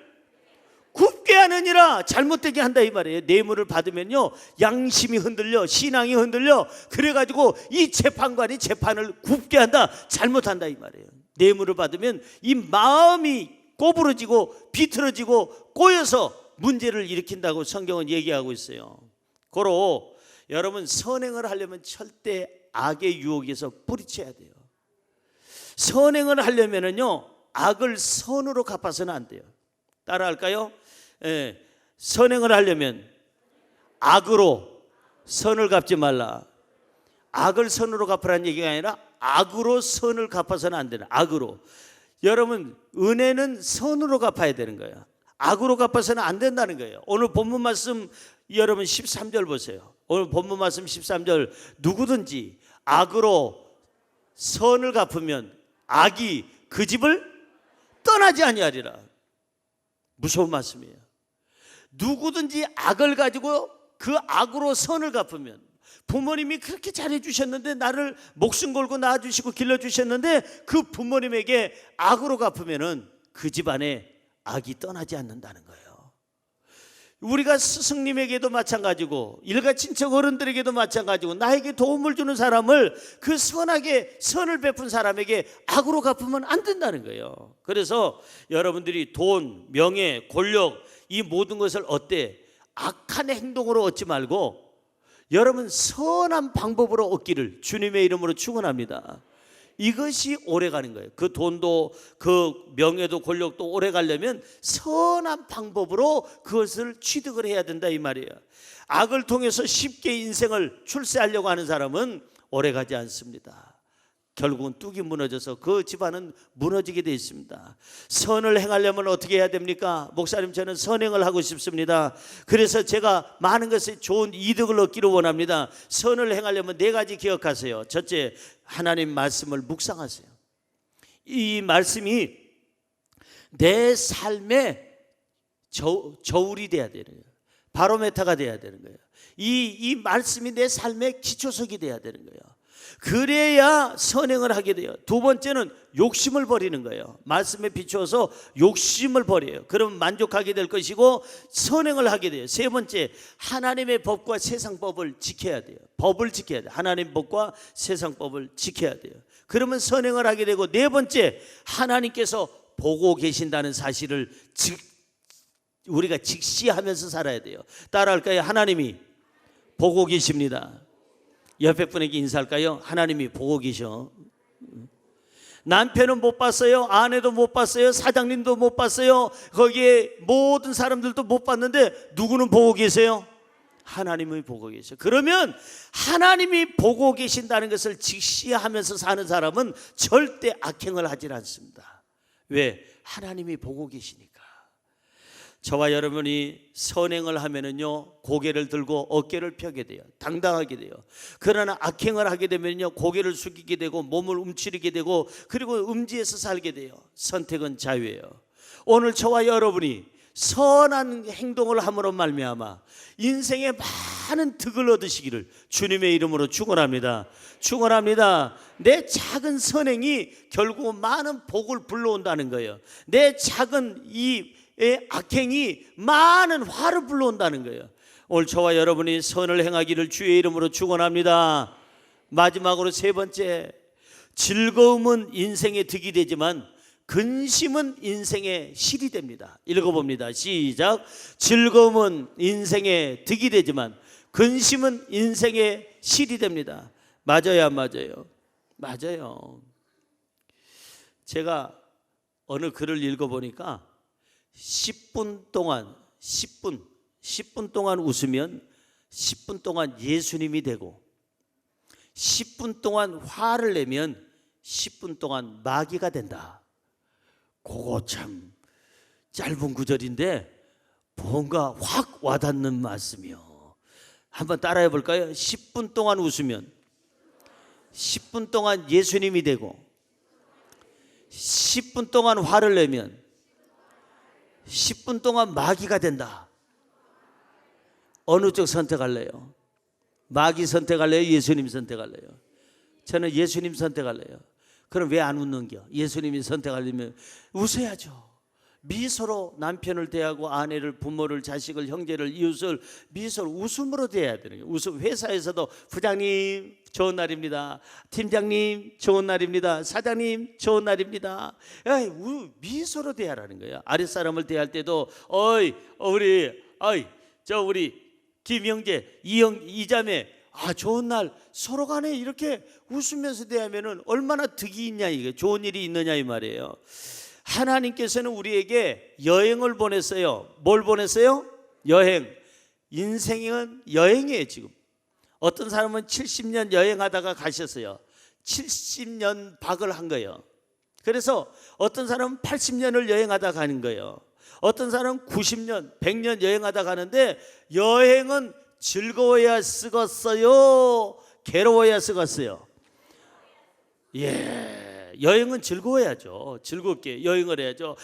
굽게 하느니라. 잘못되게 한다 이 말이에요. 뇌물을 받으면요 양심이 흔들려, 신앙이 흔들려. 그래가지고 이 재판관이 재판을 굽게 한다, 잘못한다 이 말이에요. 뇌물을 받으면 이 마음이 꼬부러지고 비틀어지고 꼬여서 문제를 일으킨다고 성경은 얘기하고 있어요. 고로 여러분, 선행을 하려면 절대 악의 유혹에서 뿌리쳐야 돼요. 선행을 하려면은요 악을 선으로 갚아서는 안 돼요. 따라할까요? 선행을 하려면 악으로 선을 갚지 말라. 악을 선으로 갚으라는 얘기가 아니라 악으로 선을 갚아서는 안 되는, 악으로. 여러분, 은혜는 선으로 갚아야 되는 거예요. 악으로 갚아서는 안 된다는 거예요. 오늘 본문 말씀 여러분 13절 보세요. 오늘 본문 말씀 13절. 누구든지 악으로 선을 갚으면 악이 그 집을 떠나지 아니하리라. 무서운 말씀이에요. 누구든지 악을 가지고 그 악으로 선을 갚으면, 부모님이 그렇게 잘해주셨는데, 나를 목숨 걸고 낳아주시고 길러주셨는데 그 부모님에게 악으로 갚으면은 그 집안에 악이 떠나지 않는다는 거예요. 우리가 스승님에게도 마찬가지고 일가 친척 어른들에게도 마찬가지고 나에게 도움을 주는 사람을 그 선하게 선을 베푼 사람에게 악으로 갚으면 안 된다는 거예요. 그래서 여러분들이 돈, 명예, 권력 이 모든 것을 악한 행동으로 얻지 말고 여러분 선한 방법으로 얻기를 주님의 이름으로 축원합니다. 이것이 오래 가는 거예요. 그 돈도 그 명예도 권력도 오래 가려면 선한 방법으로 그것을 취득을 해야 된다 이 말이에요. 악을 통해서 쉽게 인생을 출세하려고 하는 사람은 오래 가지 않습니다. 결국은 뚝이 무너져서 그 집안은 무너지게 되어 있습니다. 선을 행하려면 어떻게 해야 됩니까? 목사님, 저는 선행을 하고 싶습니다. 그래서 제가 많은 것에 좋은 이득을 얻기를 원합니다. 선을 행하려면 4가지 기억하세요. 첫째, 하나님 말씀을 묵상하세요. 이 말씀이 내 삶의 저울이 돼야 되는 거예요. 바로메타가 돼야 되는 거예요. 이 말씀이 내 삶의 기초석이 돼야 되는 거예요. 그래야 선행을 하게 돼요. 두 번째는 욕심을 버리는 거예요. 말씀에 비추어서 욕심을 버려요. 그러면 만족하게 될 것이고 선행을 하게 돼요. 세 번째, 하나님의 법과 세상법을 지켜야 돼요. 법을 지켜야 돼요. 하나님 법과 세상법을 지켜야 돼요. 그러면 선행을 하게 되고, 네 번째, 하나님께서 보고 계신다는 사실을 우리가 직시하면서 살아야 돼요. 따라할까요? 하나님이 보고 계십니다. 옆에 분에게 인사할까요? 하나님이 보고 계셔. 남편은 못 봤어요. 아내도 못 봤어요. 사장님도 못 봤어요. 거기에 모든 사람들도 못 봤는데 누구는 보고 계세요? 하나님이 보고 계셔. 그러면 하나님이 보고 계신다는 것을 직시하면서 사는 사람은 절대 악행을 하질 않습니다. 왜? 하나님이 보고 계시니까. 저와 여러분이 선행을 하면은요 고개를 들고 어깨를 펴게 돼요. 당당하게 돼요. 그러나 악행을 하게 되면요 고개를 숙이게 되고 몸을 움츠리게 되고 그리고 음지에서 살게 돼요. 선택은 자유예요. 오늘 저와 여러분이 선한 행동을 함으로 말미암아 인생에 많은 득을 얻으시기를 주님의 이름으로 축원합니다. 축원합니다. 내 작은 선행이 결국 많은 복을 불러온다는 거예요. 내 작은 이 악행이 많은 화를 불러온다는 거예요. 오늘 저와 여러분이 선을 행하기를 주의 이름으로 축원합니다. 마지막으로 세 번째, 즐거움은 인생의 득이 되지만 근심은 인생의 실이 됩니다. 읽어봅니다. 시작. 즐거움은 인생의 득이 되지만 근심은 인생의 실이 됩니다. 맞아요, 안 맞아요? 맞아요. 제가 어느 글을 읽어보니까 10분 동안 10분 동안 웃으면 10분 동안 예수님이 되고 10분 동안 화를 내면 10분 동안 마귀가 된다. 그거 참 짧은 구절인데 뭔가 확 와닿는 말씀이요. 한번 따라해 볼까요? 10분 동안 웃으면 10분 동안 예수님이 되고 10분 동안 화를 내면 10분 동안 마귀가 된다. 어느 쪽 선택할래요? 마귀 선택할래요? 예수님 선택할래요? 저는 예수님 선택할래요. 그럼 왜 안 웃는겨? 예수님이 선택하려면 웃어야죠. 미소로 남편을 대하고 아내를, 부모를, 자식을, 형제를, 이웃을 미소로 웃음으로 대해야 되는 거예요. 웃음. 회사에서도 부장님 좋은 날입니다. 팀장님 좋은 날입니다. 사장님 좋은 날입니다. 미소로 대하라는 거예요. 아랫사람을 대할 때도 우리 김형제, 이자매 좋은 날 서로 간에 이렇게 웃으면서 대하면은 얼마나 득이 있냐, 이게 좋은 일이 있느냐 이 말이에요. 하나님께서는 우리에게 여행을 보냈어요. 뭘 보냈어요? 여행. 인생은 여행이에요. 지금 어떤 사람은 70년 여행하다가 가셨어요. 70년 박을 한 거예요. 그래서 어떤 사람은 80년을 여행하다 가는 거예요. 어떤 사람은 90년, 100년 여행하다 가는데 여행은 즐거워야 쓰겄어요? 괴로워야 쓰겄어요? 여행은 즐거워야죠. 즐겁게 여행을 해야죠.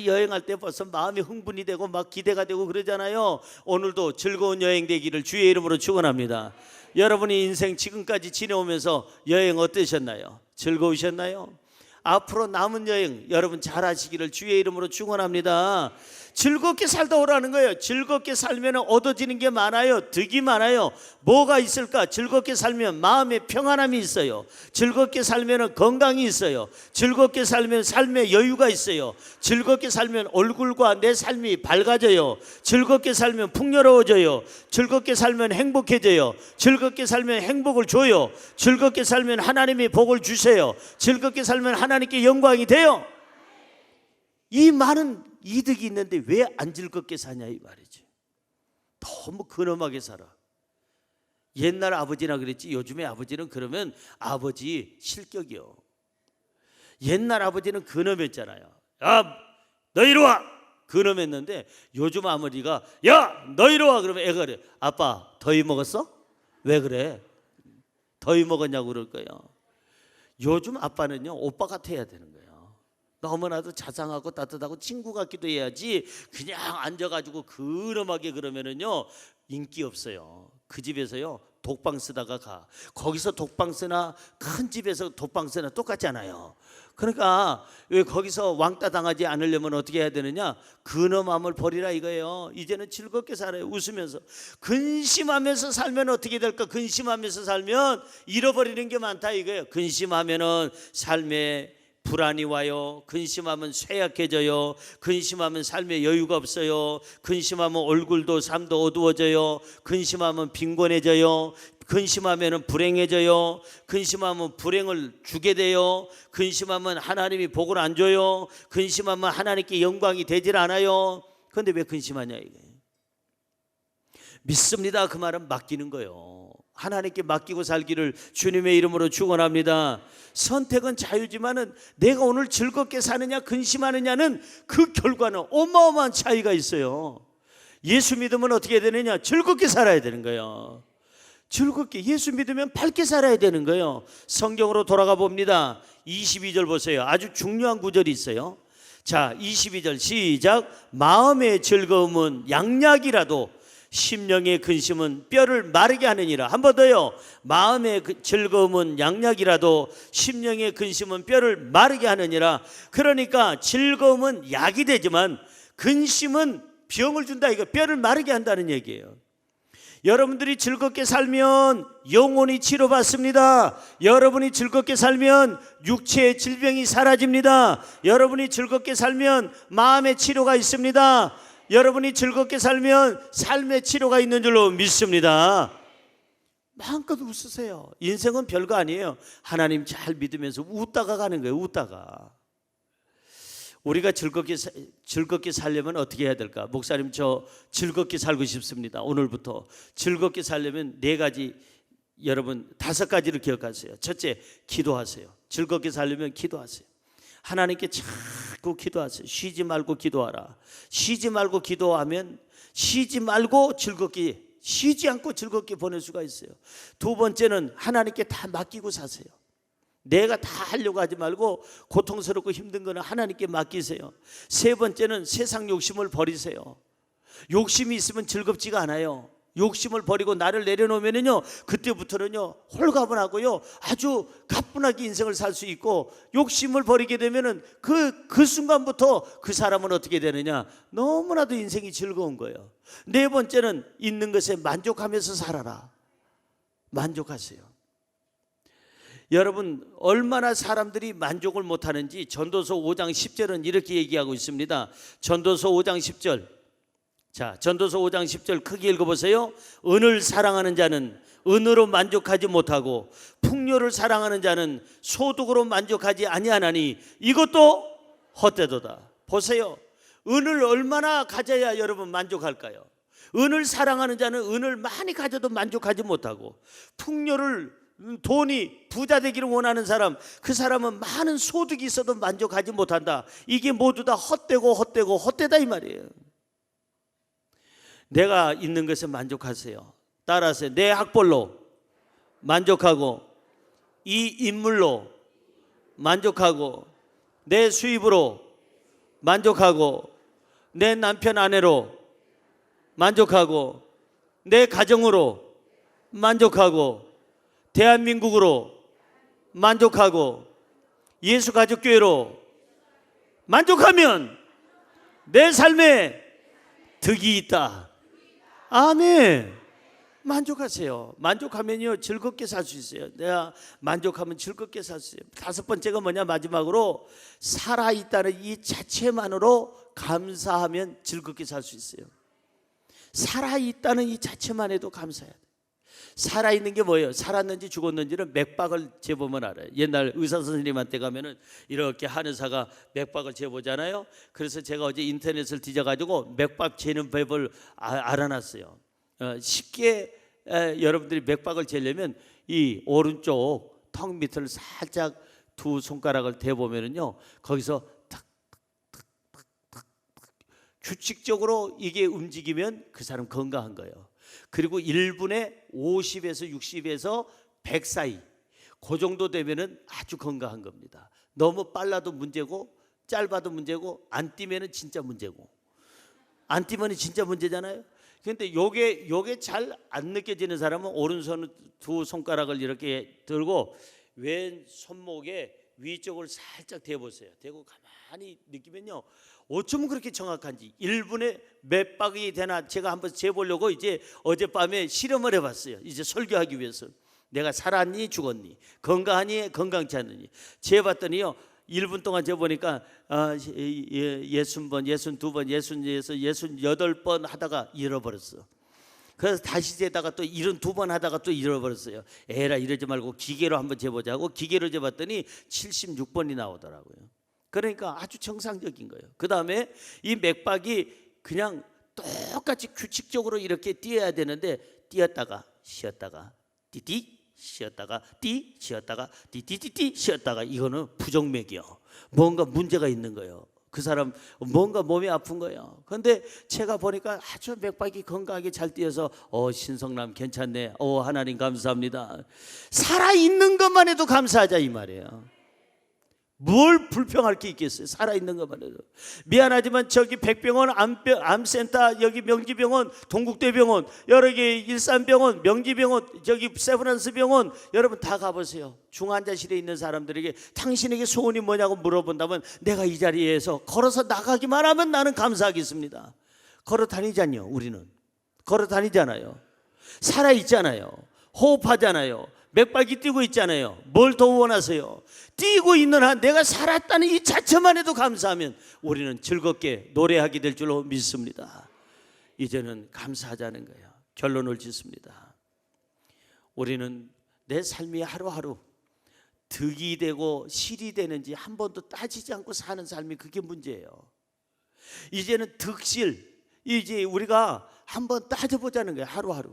여행할 때 벌써 마음이 흥분이 되고 막 기대가 되고 그러잖아요. 오늘도 즐거운 여행 되기를 주의 이름으로 축원합니다. 여러분이 인생 지금까지 지내오면서 여행 어떠셨나요? 즐거우셨나요? 앞으로 남은 여행 여러분 잘 하시기를 주의 이름으로 축원합니다. 즐겁게 살다 오라는 거예요. 즐겁게 살면 얻어지는 게 많아요. 득이 많아요. 뭐가 있을까? 즐겁게 살면 마음에 평안함이 있어요. 즐겁게 살면 건강이 있어요. 즐겁게 살면 삶에 여유가 있어요. 즐겁게 살면 얼굴과 내 삶이 밝아져요. 즐겁게 살면 풍요로워져요. 즐겁게 살면 행복해져요. 즐겁게 살면 행복을 줘요. 즐겁게 살면 하나님이 복을 주세요. 즐겁게 살면 하나님께 영광이 돼요. 이 많은 이득이 있는데 왜 안 즐겁게 사냐 이 말이지. 너무 근엄하게 살아. 옛날 아버지나 그랬지 요즘에 아버지는 그러면 아버지 실격이요. 옛날 아버지는 근엄했잖아요. 야, 너 이리 와. 근엄했는데 요즘 아버지가 야, 너 이리 와. 그러면 애가 그래. 아빠 더위 먹었어? 왜 그래? 더위 먹었냐고 그럴 거예요. 요즘 아빠는요 오빠 같아야 되는 거예요. 너무나도 자상하고 따뜻하고 친구 같기도 해야지 그냥 앉아가지고 근엄하게 그러면은요 인기 없어요. 그 집에서요 독방 쓰다가 가. 거기서 독방 쓰나 큰 집에서 독방 쓰나 똑같잖아요. 그러니까 왜 거기서 왕따 당하지 않으려면 어떻게 해야 되느냐? 근엄함을 버리라 이거예요. 이제는 즐겁게 살아요. 웃으면서. 근심하면서 살면 어떻게 될까? 근심하면서 살면 잃어버리는 게 많다 이거예요. 근심하면은 삶에 불안이 와요. 근심하면 쇠약해져요. 근심하면 삶에 여유가 없어요. 근심하면 얼굴도 삶도 어두워져요. 근심하면 빈곤해져요. 근심하면 불행해져요. 근심하면 불행을 주게 돼요. 근심하면 하나님이 복을 안 줘요. 근심하면 하나님께 영광이 되질 않아요. 그런데 왜 근심하냐 이게. 믿습니다. 그 말은 맡기는 거예요. 하나님께 맡기고 살기를 주님의 이름으로 축원합니다. 선택은 자유지만은 내가 오늘 즐겁게 사느냐 근심하느냐는 그 결과는 어마어마한 차이가 있어요. 예수 믿으면 어떻게 되느냐? 즐겁게 살아야 되는 거예요. 즐겁게 예수 믿으면 밝게 살아야 되는 거예요. 성경으로 돌아가 봅니다. 22절 보세요. 아주 중요한 구절이 있어요. 자, 22절 시작. 마음의 즐거움은 양약이라도 심령의 근심은 뼈를 마르게 하느니라. 한 번 더요. 마음의 즐거움은 양약이라도 심령의 근심은 뼈를 마르게 하느니라. 그러니까 즐거움은 약이 되지만 근심은 병을 준다. 이거 뼈를 마르게 한다는 얘기예요. 여러분들이 즐겁게 살면 영혼이 치료받습니다. 여러분이 즐겁게 살면 육체의 질병이 사라집니다. 여러분이 즐겁게 살면 마음의 치료가 있습니다. 여러분이 즐겁게 살면 삶의 치료가 있는 줄로 믿습니다. 마음껏 웃으세요. 인생은 별거 아니에요. 하나님 잘 믿으면서 웃다가 가는 거예요. 웃다가. 우리가 즐겁게 살려면 어떻게 해야 될까? 목사님, 저 즐겁게 살고 싶습니다. 오늘부터 즐겁게 살려면 4가지, 여러분 5가지를 기억하세요. 첫째, 기도하세요. 즐겁게 살려면 기도하세요. 하나님께 자꾸 기도하세요. 쉬지 말고 기도하라. 쉬지 말고 기도하면 쉬지 않고 즐겁게 보낼 수가 있어요. 2번째는 하나님께 다 맡기고 사세요. 내가 다 하려고 하지 말고 고통스럽고 힘든 거는 하나님께 맡기세요. 3번째는 세상 욕심을 버리세요. 욕심이 있으면 즐겁지가 않아요. 욕심을 버리고 나를 내려놓으면요, 그때부터는요 홀가분하고요 아주 가뿐하게 인생을 살 수 있고, 욕심을 버리게 되면은 그 순간부터 그 사람은 어떻게 되느냐, 너무나도 인생이 즐거운 거예요. 4번째는 있는 것에 만족하면서 살아라. 만족하세요. 여러분, 얼마나 사람들이 만족을 못하는지 전도서 5장 10절은 이렇게 얘기하고 있습니다. 전도서 5장 10절. 자, 전도서 5장 10절 크게 읽어보세요. 은을 사랑하는 자는 은으로 만족하지 못하고 풍요를 사랑하는 자는 소득으로 만족하지 아니하나니 이것도 헛되도다. 보세요. 은을 얼마나 가져야 여러분 만족할까요? 은을 사랑하는 자는 은을 많이 가져도 만족하지 못하고, 풍요를, 돈이 부자 되기를 원하는 사람, 그 사람은 많은 소득이 있어도 만족하지 못한다. 이게 모두 다 헛되다 이 말이에요. 내가 있는 것에 만족하세요. 따라하세요. 내 학벌로 만족하고, 이 인물로 만족하고, 내 수입으로 만족하고, 내 남편 아내로 만족하고, 내 가정으로 만족하고, 대한민국으로 만족하고, 예수 가족교회로 만족하면 내 삶에 득이 있다. 아멘. 만족하세요. 만족하면요 즐겁게 살 수 있어요. 내가 만족하면 즐겁게 살 수 있어요. 5번째가 뭐냐, 마지막으로 살아있다는 이 자체만으로 감사하면 즐겁게 살 수 있어요. 살아있다는 이 자체만 해도 감사해야 돼요. 살아있는 게 뭐예요? 살았는지 죽었는지는 맥박을 재보면 알아요. 옛날 의사 선생님한테 가면은 이렇게 한의사가 맥박을 재보잖아요. 그래서 제가 어제 인터넷을 뒤져가지고 맥박 재는 법을 알아놨어요. 쉽게 여러분들이 맥박을 재려면 이 오른쪽 턱 밑을 살짝 2손가락을 대보면은요, 거기서 탁탁탁탁탁 규칙적으로 이게 움직이면 그 사람 건강한 거예요. 그리고 1분에 50에서 60에서 100 사이, 그 정도 되면은 아주 건강한 겁니다. 너무 빨라도 문제고 짧아도 문제고 안 뛰면은 진짜 문제고, 안 뛰면은 진짜 문제잖아요. 근데 요게 잘 안 느껴지는 사람은 오른손 2손가락을 이렇게 들고 왼 손목에 위쪽을 살짝 대보세요. 대고 가만히 느끼면요, 어쩌면 그렇게 정확한지 1분에 몇 박이 되나 제가 한번 재보려고 이제 어젯밤에 실험을 해봤어요. 이제 설교하기 위해서. 내가 살았니 죽었니, 건강하니 건강치 않느니 재봤더니요, 1분 동안 재보니까 60번, 62번, 68번 하다가 잃어버렸어. 그래서 다시 재다가 또 72번 하다가 또 잃어버렸어요. 에라, 이러지 말고 기계로 한번 재보자고 기계로 재봤더니 76번이 나오더라고요. 그러니까 아주 정상적인 거예요. 그 다음에 이 맥박이 그냥 똑같이 규칙적으로 이렇게 뛰어야 되는데, 뛰었다가 쉬었다가 띠띠 쉬었다가 띠 쉬었다가 띠띠띠띠 쉬었다가, 이거는 부정맥이요. 뭔가 문제가 있는 거예요. 그 사람 뭔가 몸이 아픈 거예요. 그런데 제가 보니까 아주 맥박이 건강하게 잘 뛰어서 신성남 괜찮네, 하나님 감사합니다. 살아있는 것만 해도 감사하자 이 말이에요. 뭘 불평할 게 있겠어요? 살아있는 것만 해도. 미안하지만 저기 백병원, 암센터, 여기 명지병원, 동국대병원, 여러 개 일산병원, 명지병원, 저기 세브란스병원, 여러분 다 가보세요. 중환자실에 있는 사람들에게 당신에게 소원이 뭐냐고 물어본다면 내가 이 자리에서 걸어서 나가기만 하면 나는 감사하겠습니다. 걸어 다니잖아요. 우리는 걸어 다니잖아요. 살아있잖아요. 호흡하잖아요. 맥박이 뛰고 있잖아요. 뭘 더 원하세요? 뛰고 있는 한 내가 살았다는 이 자체만 해도 감사하면 우리는 즐겁게 노래하게 될 줄로 믿습니다. 이제는 감사하자는 거예요. 결론을 짓습니다. 우리는 내 삶이 하루하루 득이 되고 실이 되는지 한 번도 따지지 않고 사는 삶이 그게 문제예요. 이제는 득실, 이제 우리가 한번 따져보자는 거예요. 하루하루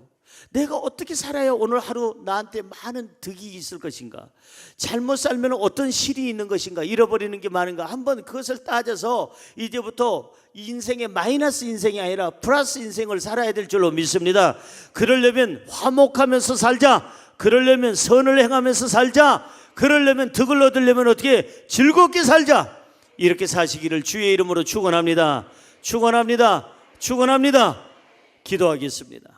내가 어떻게 살아야 오늘 하루 나한테 많은 득이 있을 것인가, 잘못 살면 어떤 실이 있는 것인가, 잃어버리는 게 많은가, 한번 그것을 따져서 이제부터 인생의 마이너스 인생이 아니라 플러스 인생을 살아야 될 줄로 믿습니다. 그러려면 화목하면서 살자, 그러려면 선을 행하면서 살자, 그러려면 득을 얻으려면 어떻게 즐겁게 살자, 이렇게 사시기를 주의 이름으로 축원합니다. 축원합니다. 축원합니다. 기도하겠습니다.